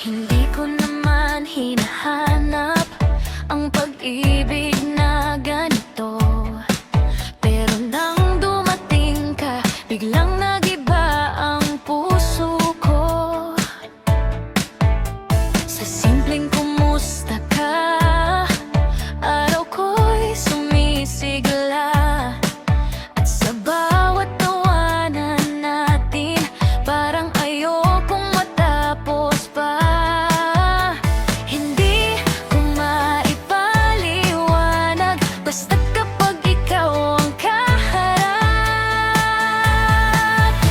Hindi ko naman hinahanap ang pag-ibig na ganito, pero nang dumating ka, biglang nagiba ang puso ko. Sa simpleng kumusta ka, araw ko'y sumisigla. At sa bawat tawanan natin, parang ayokong matapos pa. Hindi ko maipaliwanag, basta't kapag ikaw ang kaharap.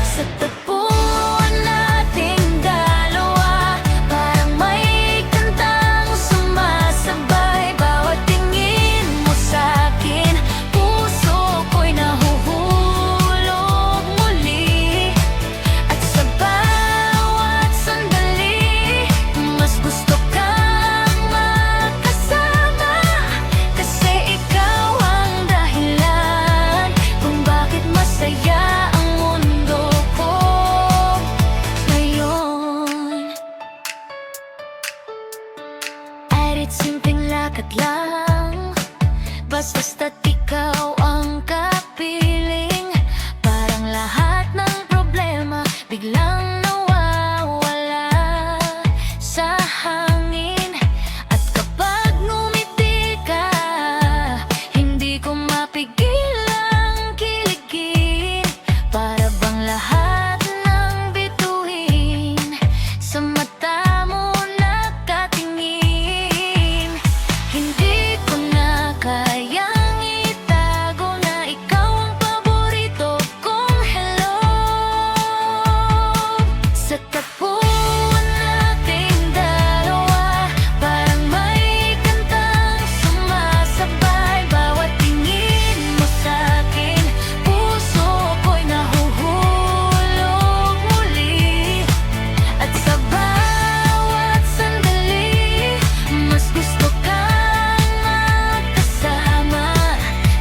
Sa tagpuan nating dalawa, parang may kantang sumasabay. Bawat tingin mo sa'kin, puso ko'y nahuhulog muli. At sa bawat sandali, mas gusto kang makasama. Kasi ikaw ang dahilan kung bakit masaya ang mundo ko ngayon. Kahit simpleng lakad lang, basta't ikaw ang kapiling, parang lahat ng problema biglang nawawala sa hangin. At kapag ngumiti ka, hindi ko mapigilang kiligin. Para bang lahat ng bituin sa mata mo nakatingin. Hindi ko na kayang itago na ikaw ang paborito kong hello. Sa tagpuan nating dalawa, parang may kantang sumasabay. Bawat tingin mo sa'kin, puso ko'y nahuhulog muli. At sa bawat sandali, mas gusto kang makasama.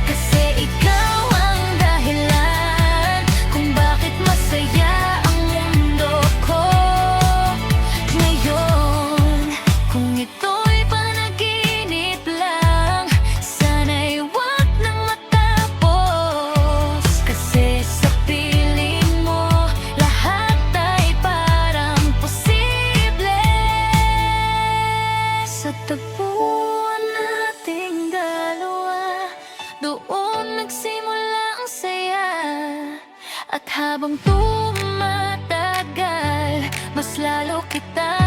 Kasi ikaw ang dahilan kung bakit masaya ang mundo ko ngayon. Kung ito'y panaginip lang, sana'y wag nang matapos. Kasi sa piling mo, lahat ay parang posible. Sa tagpuan nating dalawa, doon nagsimula ang saya. At habang tumatagal, mas lalo kita